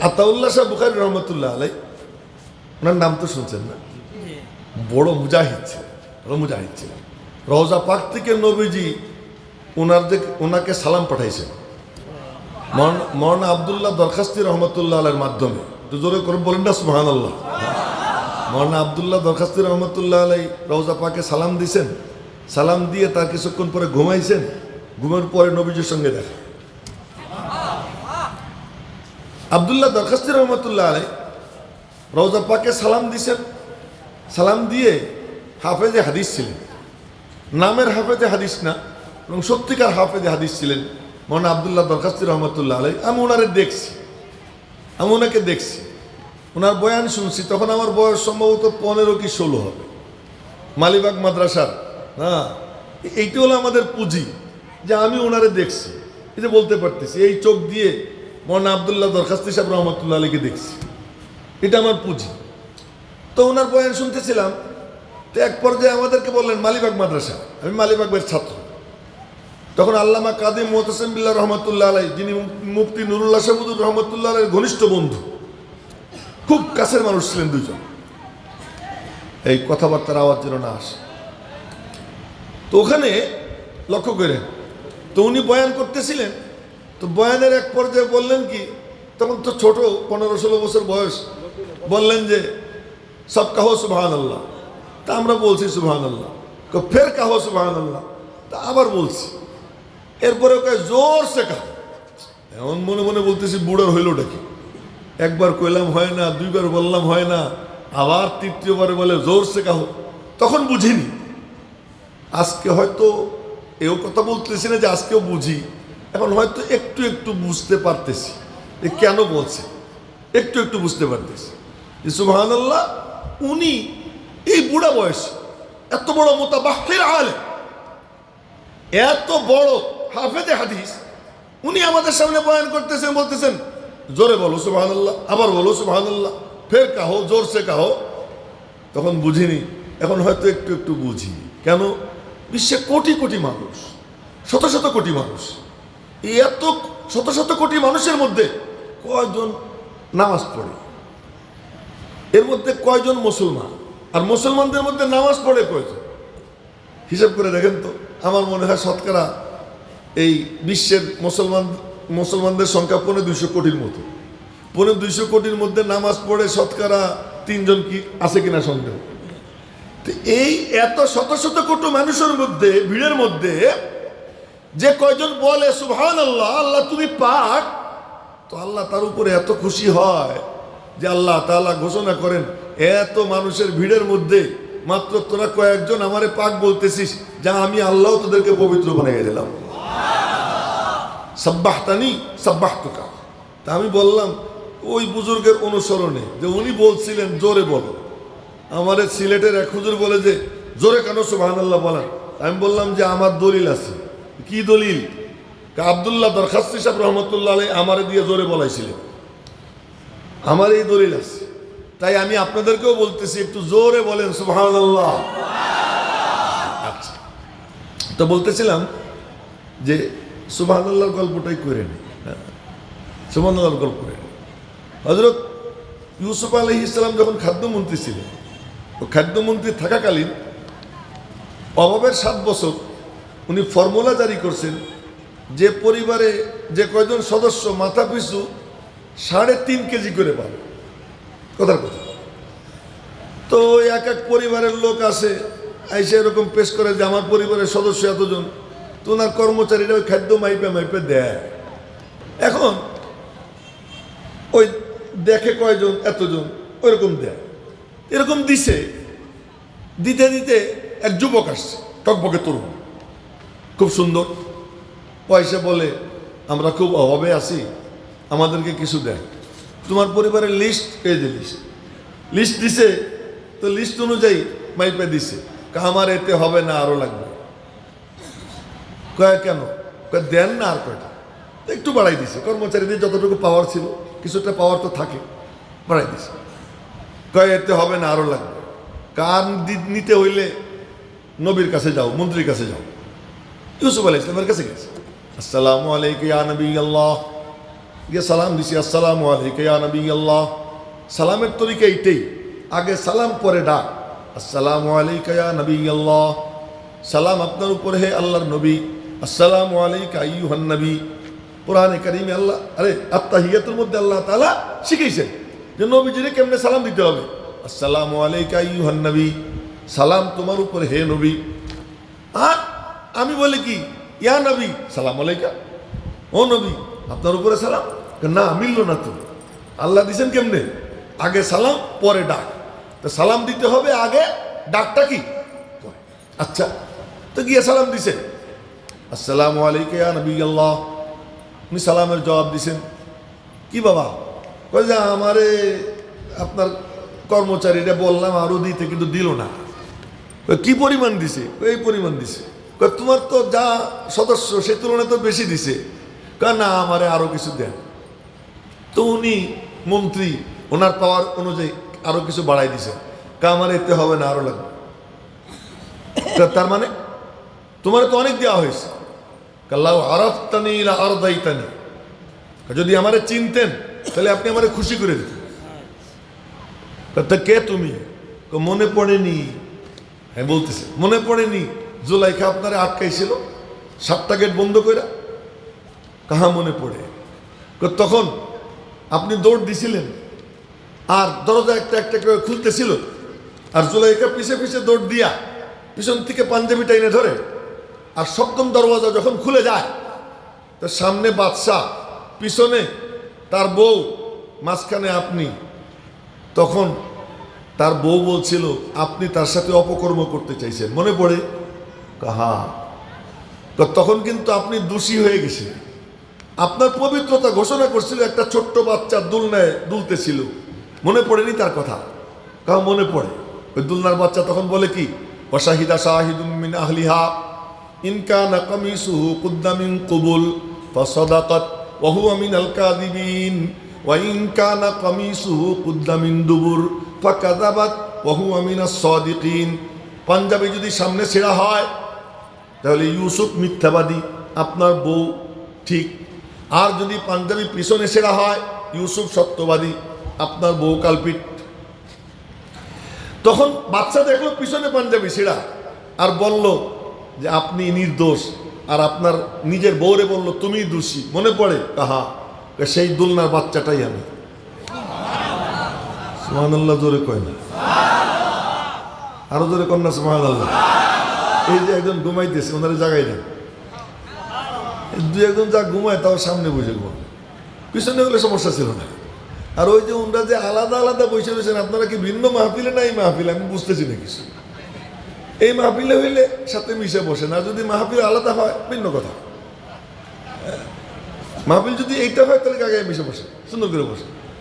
আতাউল্লাহ শাহ বুখারী রহমতুল্লাহ আলাই, ওনার নাম তো শুনছেন না? বড় মুজাহিদ ছিলেন, বড় মুজাহিদ ছিলেন। রওজা পাক থেকে নবীজি ওনাকে সালাম পাঠাইছেন মৌলানা আবদুল্লাহ দরখাস্তি রহমতুল্লাহ আলাইয়ের মাধ্যমে। একটু জোরে করে বলেন না সুবহানাল্লাহ। মৌলানা আবদুল্লাহ দরখাস্তি রহমতুল্লাহ আলাই রওজা পাকে সালাম দিয়েছেন। সালাম দিয়ে তার কিছুক্ষণ পরে ঘুমাইছেন। ঘুমের পরে নবীজির সঙ্গে দেখা। আবদুল্লাহ দরখাস্তি রহমতুল্লাহ আলাই রওজা পাকে সালাম দিয়েছেন। সালাম দিয়ে হাফেজে হাদিস ছিলেন, নামের হাফেজে হাদিস না, এবং সত্যিকার হাফেজে হাদিস ছিলেন মৌলানা আবদুল্লাহ দরখাস্তি রহমতুল্লাহ আলাই। আমি ওনাকে দেখছি, ওনার বয়ান শুনছি। তখন আমার বয়স সম্ভবত 15 কি 16 হবে। মালিবাগ মাদ্রাসার, হ্যাঁ, এইটা হলো আমাদের পুঁজি যে আমি ওনারে দেখছি, এই যে বলতে পারতেছি এই চোখ দিয়ে মৌলানা আবদুল্লাহ দরখাস্তি সাহেব রহমতুল্লাহ আলীকে দেখছি, এটা আমার পুঁজি। তো ওনার বয়ান শুনতেছিলাম। তো এক পর্যায়ে আমাদেরকে বললেন মালিবাগ মাদ্রাসা, আমি মালিবাগের ছাত্র। তখন আল্লামা কাদি মুহতাসিম বিল্লাহ রহমতুল্লাহ আলাই, যিনি মুফতি নুরুল্লাহ শাহমুদুর রহমতুল্লাহ আলাইয়ের ঘনিষ্ঠ বন্ধু, খুব কাছের মানুষ ছিলেন দুজন। এই কথাবার্তার আওয়াজ যেন না আসে। তো ওখানে লক্ষ্য করেন, তো উনি বয়ান করতেছিলেন। তো বয়ানের এক পর্যায়ে বললেন কি, তখন তো ছোট 15-16 বছর বয়স, বললেন যে সব কাহো সুবহানাল্লাহ। তা আমরা বলছি সুবহানাল্লাহ। ফের কাহো সুবহানাল্লাহ। তা আবার বলছি। এরপরে ওকে জোর সে কাহো। এমন মনে মনে বলতেছি বুড়ার হইলটা কি, একবার কইলাম হয় না, দুইবার বললাম হয় না, আবার তৃতীয়বারে বলে জোর সে কাহো। তখন বুঝিনি। আজকে হয়তো এও কথা বলতেছি না যে আজকেও বুঝি, এখন হয়তো একটু একটু বুঝতে পারতেছি যে কেন বলছে, একটু একটু বুঝতে পারতেছি যে সুবহানাল্লাহ। উনি এই বুড়া বয়স এত বড় মুতাবাহহির আলেম, এত বড় হাফেজে হাদিস, উনি আমাদের সামনে বয়ান করতেছেন, বলতেছেন জোরে বলো সুবহানাল্লাহ, আবার বলো সুবহানাল্লাহ, ফের কাহো, জোর সে কাহো। তখন বুঝিনি, এখন হয়তো একটু একটু বুঝি। কেন? বিশ্বে কোটি কোটি মানুষ, শত শত কোটি মানুষ, এই এত শত শত কোটি মানুষের মধ্যে কয়জন নামাজ পড়ে? এর মধ্যে কয়জন মুসলমান? আর মুসলমানদের মধ্যে নামাজ পড়ে কয়জন? হিসাব করে দেখেন তো। আমার মনে হয় শতকরা এই বিশ্বের মুসলমানদের সংখ্যা 250 কোটির মতো। 250 কোটির মধ্যে নামাজ পড়ে শতকরা 3 জন কি আছে কিনা সন্দেহ। তো এই এত শত শত কোটি মানুষের মধ্যে, ভিড়ের মধ্যে যে কয়জন বলে সুবহানাল্লাহ, আল্লাহ তুমি পাক, তো আল্লাহ তার উপরে এত খুশি হয় যে আল্লাহ তাআলা ঘোষণা করেন, এত মানুষের ভিড়ের মধ্যে মাত্র তোরা কয়েকজন আমারে পাক বলতেছিস, যা আমি আল্লাহ তোদেরকে পবিত্র বানিয়ে দিলাম। সাব্বাহতানি সাব্বাহতুকা। তা আমি বললাম ওই বুজুর্গের অনুসরণে, যে উনি বলছিলেন জোরে বলো। আমার সিলেটের এক হুজুর বলে যে জোরে কেন সুবহানাল্লাহ বলেন? আমি বললাম যে আমার দলিল আছে। কি দলিল? আবদুল্লাহ দরখাস্তি সাহেব রহমতুল্লাহ আলাই আমারে দিয়ে জোরে বলাইছিলেন, আমার এই দলিল আছে। তাই আমি আপনাদেরকেও বলতেছি একটু জোরে বলেন সুবহানাল্লাহ। আচ্ছা, তো বলতেছিলাম যে সুবহানাল্লাহর গল্পটাই করে নি। সুবহানাল্লাহর গল্প করে নি। হযরত ইউসুফ আলাইহিস সালাম যখন খাদ্যমন্ত্রী ছিলেন, তো খাদ্যমন্ত্রী থাকাকালীন অভাবের 7 বছর উনি ফর্মুলা জারি করছেন যে পরিবারে যে কয়জন সদস্য মাথা পিছু 3.5 কেজি করে পাবে। কথার কথা। তো এক এক পরিবারের লোক আসে, আইসে এরকম পেশ করে যে আমার পরিবারের সদস্য এতজন। তো ওনার কর্মচারীরা ওই খাদ্য মাইপে মাইপে দেয়। এখন ওই দেখে কয়জন এতজন, ওইরকম দেয়। এরকম দিতে দিতে এক যুবক আসছে, টকবকে তরুণ, খুব সুন্দর। পয়সা বলে আমরা খুব অভাবে আছি, আমাদেরকে কিছু দেয়। তোমার পরিবারের লিস্ট, এই যে লিস্ট দিছে। তো লিস্ট অনুযায়ী মাইপে দিছে, আমার এতে হবে না, আরো লাগবে। কয় কেন? দেন না আর কয়টা। একটু বাড়াই দিছে। কর্মচারীদের যতটুকু পাওয়ার ছিল, কিছুটা পাওয়ার তো থাকে, বাড়াই দিছে। কয় এতে হবে না, আরো লাগবে। কার নিতে হইলে নবীর কাছে যাও, মন্ত্রীর কাছে যাও। ইউসুফ আলাইহিস সালামের কাছে গেছে। আসসালামু আলাইকুম ইয়া নবী আল্লাহ। গিয়ে সালাম দিছি, আসসালামু আলাইকা ইয়া নবী আল্লাহ। সালামের তরিকা এইটাই, আগে সালাম পরে ডাক, আসসালামু আলাইকা ইয়া নবী আল্লাহ, সালাম আপনার উপরে হে আল্লাহর নবী, আসসালামু আলাইকা আইয়ুহান নবী। কোরআনে কারিমে আল্লাহ আত্তাহিয়াতুর মধ্যে আল্লাহ তাআলা শিখিয়েছেন যে নবীজিরে কেমনে সালাম দিতে হবে। আসসালামু আলাইকা আইয়ুহান নবী, সালাম তোমার উপরে হে নবী। আর আমি বলি কি, ইয়া নবী সালাম আলাইকা, ও নবী আপনার উপরে সালাম। না, মিলল না তো। আল্লাহ দিছেন কেমনে, আগে সালাম পরে ডাক। তো সালাম দিতে হবে আগে, ডাকটা কি পরে। আচ্ছা, তো গিয়ে সালাম দিছে, আসসালামু আলাইকা ইয়া নবী আল্লাহ। উনি সালামের জবাব দিছেন, কি বাবা? কই যে আমারে আপনার কর্মচারীরা বললাম আরো দিতে, কিন্তু দিল না। কি পরিমাণ দিছে? এই পরিমাণ দিছে। তোমার তো যা সদস্য সে তুলনায় তো বেশি দিছে। না, আমারে আরো কিছু দেন। তো উনি মন্ত্রী, ওনার পাওয়ার অনুযায়ী আরো কিছু বাড়াই দিছে। আমার এতে হবে না, আরো লাগবে। তার মানে তোমার তো অনেক দেওয়া হয়েছে। কাল্লাহ আরাফতানি লা আরদাইতানি, যদি আমারে চিনতেন তাহলে আপনি আমারে খুশি করে দিতেন। তা কে তুমি? মনে পড়েনি। হ্যাঁ বলতেছে, মনে পড়েনি জুলাইখা আপনারে আটকাইছিল 7টা গেট বন্ধ করে। কাহা মনে পড়ে? তখন আপনি দৌড় দিছিলেন, আর দরজা একটা একটা করে খুলতেছিল, আর জুলাইখা পিছে পিছে দৌড় দিয়া পিছন থেকে পাঞ্জাবি টাইনে ধরে, আর 7ম দরওয়াজা যখন খুলে যায়, তো সামনে বাদশা, পিছনে তার বউ, মাঝখানে আপনি। তখন তার বউ বলছিল আপনি তার সাথে অপকর্ম করতে চাইছেন, মনে পড়ে? কাহা? তখন কিন্তু আপনি দোষী হয়ে গেছেন। আপনার পবিত্রতা ঘোষণা করছিল একটা ছোট্ট বাচ্চা দুলনায় দুলতেছিল, মনে পড়েনি তার কথা? কাহা মনে পড়ে। ওই দুলনার বাচ্চা তখন বলে কি, ওয়াশাহিদা শাহিদুম মিন আহলিহা ইন কানা কামিসুহু কুদ্দা মিন কুবুল ফাসাদাকাত ওয়া হুয়া মিনাল কাযিবিন ওয়া ইন কানা কামিসুহু কুদ্দা মিন দুবুর ফাকাযাবাত ওয়া হুয়া মিনাস সাদিকিন। পাঞ্জাবি যদি সামনে ছেঁড়া হয় তাহলে ইউসুফ মিথ্যাবাদী, আপনার বউ ঠিক। আর যদি পাঞ্জাবি পিছনে ছেঁড়া হয় ইউসুফ সত্যবাদী, আপনার বউ কালপিট। তখন বাচ্চা দেখলো পিছনে পাঞ্জাবি ছেঁড়া, আর বলল যে আপনি নির্দোষ, আর আপনার নিজের বউরে বলল তুমি দোষী, মনে পড়ে? কাহা? সেই দুলনার বাচ্চাটাই আমি। সুবহানাল্লাহ জোরে কয় না? আরো জোরে কর না সুবহানাল্লাহ। এই যে একজন ঘুমাইতেছে, ওনারা জাগাই দেন। দু একজন যা ঘুমায় তাও সামনে বসে ঘুমায়, পিছনে হলে সমস্যা ছিল না। আর ওই যে ওনারা যে আলাদা আলাদা বসে রয়েছেন, আপনারা কি ভিন্ন মাহফিলে না এই মাহফিলে? আমি বুঝতেছি না কিছু। এই মাহফিলে হইলে সাথে মিশে বসেন, আর যদি মাহফিল আলাদা হয় ভিন্ন কথা। মাহফিল যদি এইটা হয় তাহলে আগে মিশে বসে, সুন্দর করে বসে।